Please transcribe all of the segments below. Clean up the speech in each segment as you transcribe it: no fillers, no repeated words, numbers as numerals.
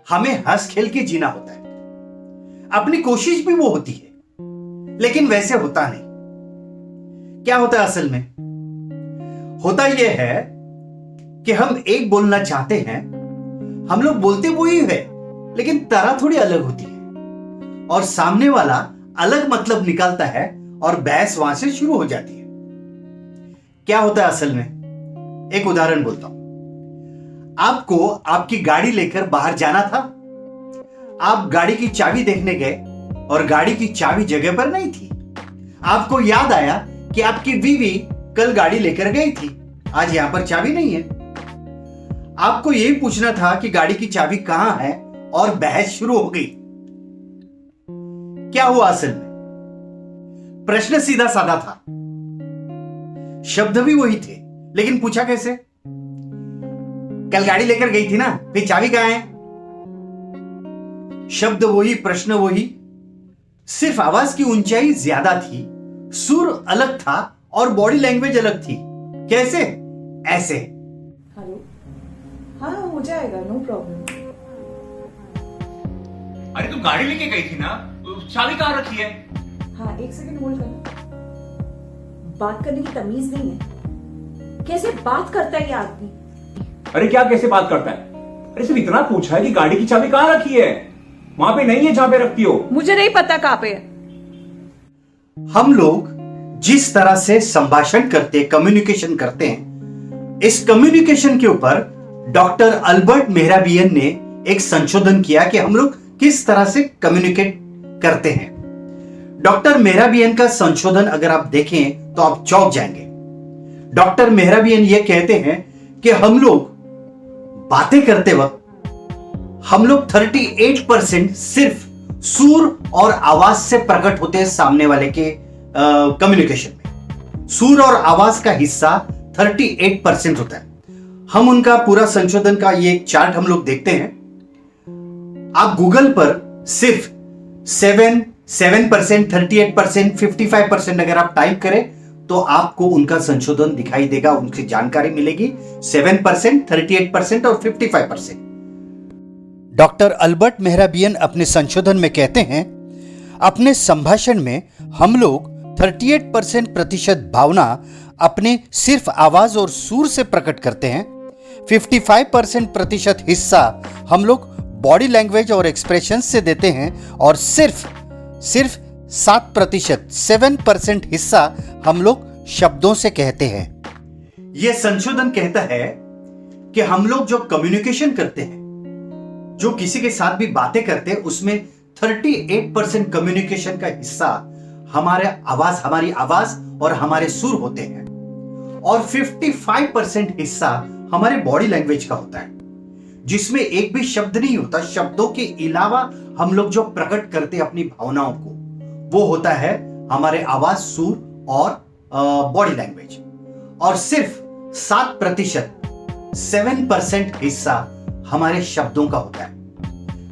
हमें हंस खेल के जीना होता है, अपनी कोशिश भी वो होती है, लेकिन वैसे होता नहीं। क्या होता है असल में? होता यह है कि हम एक बोलना चाहते हैं, हम लोग बोलते वही है, लेकिन तरह थोड़ी अलग होती है, और सामने वाला अलग मतलब निकालता है और बहस वहां से शुरू हो जाती है। क्या होता है असल में? एक उदाहरण बोलता हूं। आपको आपकी गाड़ी लेकर बाहर जाना था। आप गाड़ी की चाबी देखने गए और गाड़ी की चाबी जगह पर नहीं थी। आपको याद आया कि आपकी बीवी कल गाड़ी लेकर गई थी, आज यहां पर चाबी नहीं है। आपको यही पूछना था कि गाड़ी की चाबी कहां है, और बहस शुरू हो गई। क्या हुआ असल में? प्रश्न सीधा साधा था, शब्द भी वही थे, लेकिन पूछा कैसे? कल गाड़ी लेकर गई थी ना, फिर चाबी कहां है? शब्द वही, प्रश्न वही, सिर्फ आवाज की ऊंचाई ज्यादा थी, सुर अलग था और बॉडी लैंग्वेज अलग थी। कैसे? ऐसे। हेलो, हाँ हो जाएगा, नो प्रॉब्लम। अरे तू गाड़ी लेके गई थी ना, चाबी कहाँ रखी है? हाँ एक सेकंड होल्ड करना। बात करने की तमीज नहीं है, कैसे बात करता है ये आदमी? अरे क्या कैसे बात करता है? अरे सिर्फ इतना पूछा है कि गाड़ी की चाबी कहाँ रखी है? वहां पे नहीं है जहां पे रखती हो। मुझे नहीं पता कहाँ पे है। हम लोग जिस तरह से संभाषण करते, कम्युनिकेशन करते हैं, इस कम्युनिकेशन के ऊपर डॉक्टर अल्बर्ट मेहराबियन ने एक संशोधन किया कि हम लोग किस तरह से कम्युनिकेट करते हैं। डॉक्टर मेहराबियन का संशोधन अगर आप देखें तो आप चौंक जाएंगे। डॉक्टर मेहराबियन यह कहते हैं कि हम लोग बातें करते वक्त हम लोग 38% सिर्फ सुर और आवाज से प्रकट होते हैं सामने वाले के कम्युनिकेशन में। सुर और आवाज का हिस्सा 38% होता है। हम उनका पूरा संशोधन का ये एक चार्ट हम लोग देखते हैं। आप गूगल पर सिर्फ 7%, 38%, 55% अगर आप टाइप करें तो आपको उनका संशोधन दिखाई देगा, उनकी जानकारी मिलेगी। 7%, 38% और 55%। डॉक्टर अल्बर्ट मेहराबियन अपने संशोधन में कहते हैं, अपने संभाषण में हम लोग 38% प्रतिशत भावना अपने सिर्फ आवाज और सुर से प्रकट करते हैं। 55% प्रतिशत हिस्सा हम लोग बॉडी लैंग्वेज और एक्सप्रेशन से देते हैं, और सिर्फ 7%, 7% हिस्सा हम लोग शब्दों से कहते हैं। यह संशोधन कहता है कि हम लोग जो कम्युनिकेशन करते हैं, जो किसी के साथ भी बातें करते हैं, उसमें 38% कम्युनिकेशन का हिस्सा हमारी आवाज और हमारे सुर होते हैं, और 55% हिस्सा हमारे बॉडी लैंग्वेज का होता है, जिसमें एक भी शब्द नहीं होता। शब्दों के अलावा हम लोग जो प्रकट करते हैं अपनी भावनाओं को, वो होता है हमारे आवाज, सुर और बॉडी लैंग्वेज। और सिर्फ 7% हिस्सा हमारे शब्दों का होता है।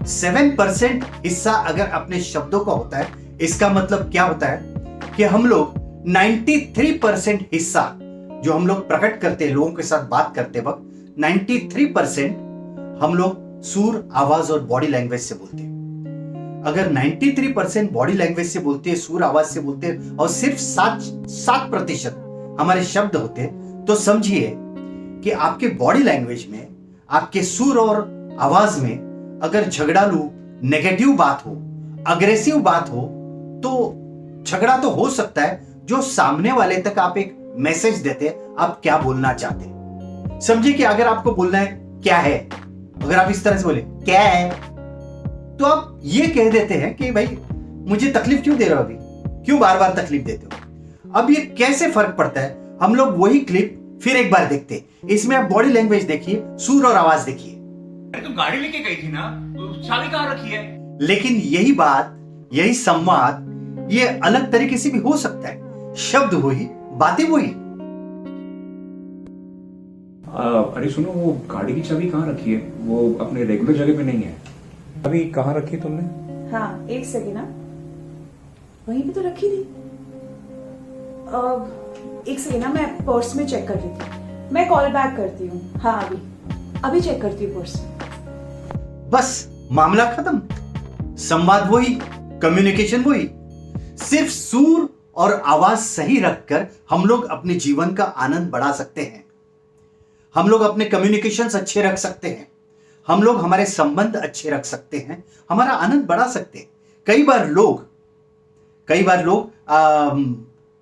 7% हिस्सा अगर अपने शब्दों का होता है, इसका मतलब क्या होता है कि हम लोग 93% हिस्सा जो हम लोग प्रकट करते हैं लोगों के साथ बात करते वक्त, 93% हम लोग सुर, आवाज और बॉडी लैंग्वेज से बोलते हैं। अगर 93% बॉडी लैंग्वेज से बोलते हैं, सुर, आवाज से बोलते हैं, और सिर्फ 7% हमारे शब्द होते हैं, तो समझिए कि आपके बॉडी लैंग्वेज में, आपके सुर और आवाज में अगर झगड़ालू, नेगेटिव बात हो, अग्रेसिव बात हो, तो झगड़ा तो हो सकता है। जो सामने वाले तक आप एक मैसेज देते हैं, आप क्या बोलना चाहते हैं। समझिए कि अगर आपको बोलना है क्या है, अगर आप इस तरह से बोले क्या है, तो आप ये कह देते हैं कि भाई मुझे तकलीफ क्यों दे रहे हो, अभी क्यों बार बार तकलीफ देते हो। अब ये कैसे फर्क पड़ता है? हम लोग वही क्लिप फिर एक बार देखते हैं। इसमें आप बॉडी लैंग्वेज देखिए, सुर और आवाज देखिए। तुम गाड़ी लेके गई थी ना, चाबी कहाँ रखी है? लेकिन यही बात, यही संवाद, ये अलग तरीके से भी हो सकता है। शब्द वही, बातें वही। अरे सुनो, वो गाड़ी की चाबी कहाँ रखी है? वो अपने रेगुलर जगह पे नहीं है। अभी कहाँ रखी है तुमने? हाँ एक सेकंड ना, वहीं पे तो रखी थी। एक सेकंड ना, मैं पर्स में चेक कर रही थी। मैं कॉल बैक करती हूँ। हाँ अभी चेक करती हूँ पर्स। बस मामला खत्म। संवाद वही, कम्युनिकेशन वही। सिर्फ सुर और आवाज सही रखकर हम लोग अपने जीवन का आनंद बढ़ा सकते हैं। हम लोग अपने कम्युनिकेशंस अच्छे रख सकते हैं। हम लोग हमारे संबंध अच्छे रख सकते हैं, हमारा आनंद बढ़ा सकते हैं। कई बार लोग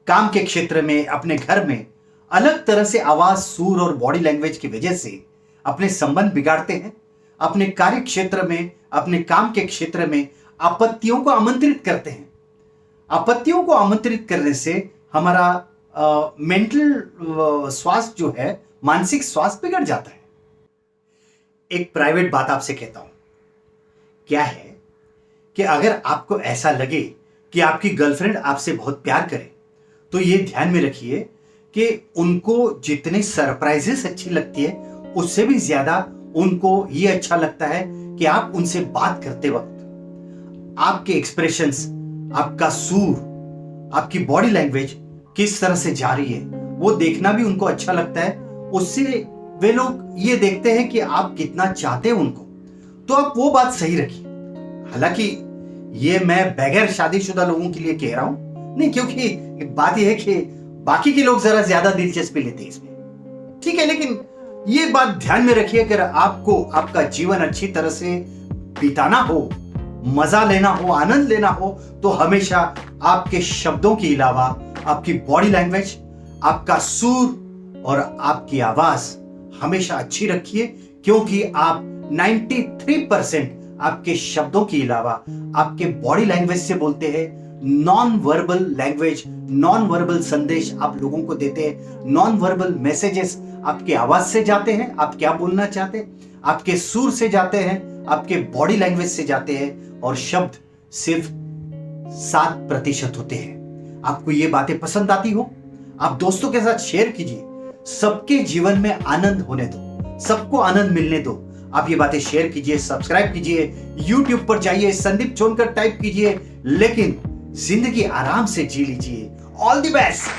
काम के क्षेत्र में, अपने घर में अलग तरह से आवाज, सुर और बॉडी लैंग्वेज की वजह से अपने संबंध बिगाड़ते हैं। अपने कार्य क्षेत्र में, अपने काम के क्षेत्र में आपत्तियों को आमंत्रित करते हैं। आपत्तियों को आमंत्रित करने से हमारा मेंटल स्वास्थ्य जो है, मानसिक स्वास्थ्य बिगड़ जाता है। एक प्राइवेट बात आपसे कहता हूं, क्या है कि अगर आपको ऐसा लगे कि आपकी गर्लफ्रेंड आपसे बहुत प्यार करे, तो ये ध्यान में रखिए कि उनको जितने सरप्राइजेस अच्छी लगती है, उससे भी ज्यादा उनको ये अच्छा लगता है कि आप उनसे बात करते वक्त आपके एक्सप्रेशंस, आपका सूर, आपकी बॉडी लैंग्वेज किस तरह से जा रही है, वो देखना भी उनको अच्छा लगता है। उससे वे लोग ये देखते हैं कि आप कितना चाहते हैं उनको। तो आप वो बात सही रखिए। हालांकि ये मैं बगैर शादीशुदा लोगों के लिए कह रहा हूं नहीं, क्योंकि बात यह है कि बाकी के लोग जरा ज्यादा दिलचस्पी लेते हैं इसमें, ठीक है। लेकिन ये बात ध्यान में रखिए, अगर आपको आपका जीवन अच्छी तरह से बिताना हो, मजा लेना हो, आनंद लेना हो, तो हमेशा आपके शब्दों के अलावा आपकी बॉडी लैंग्वेज, आपका सुर और आपकी आवाज हमेशा अच्छी रखिए। क्योंकि आप 93% आपके शब्दों के अलावा आपके बॉडी लैंग्वेज से बोलते हैं। Non verbal language, non verbal संदेश आप लोगों को देते हैं। नॉन वर्बल मैसेजेस आपकी आवाज से जाते हैं, आप क्या बोलना चाहते हैं, आपके सुर से जाते हैं, आपके बॉडी लैंग्वेज से जाते हैं, और शब्द सिर्फ 7% होते हैं। आपको ये बातें पसंद आती हो, आप दोस्तों के साथ शेयर कीजिए। सबके जीवन में आनंद होने दो, सबको आनंद मिलने दो। आप ये बातें शेयर कीजिए, सब्सक्राइब कीजिए, YouTube पर जाइए, संदीप चोनकर टाइप कीजिए, लेकिन जिंदगी आराम से जी लीजिए। All the best.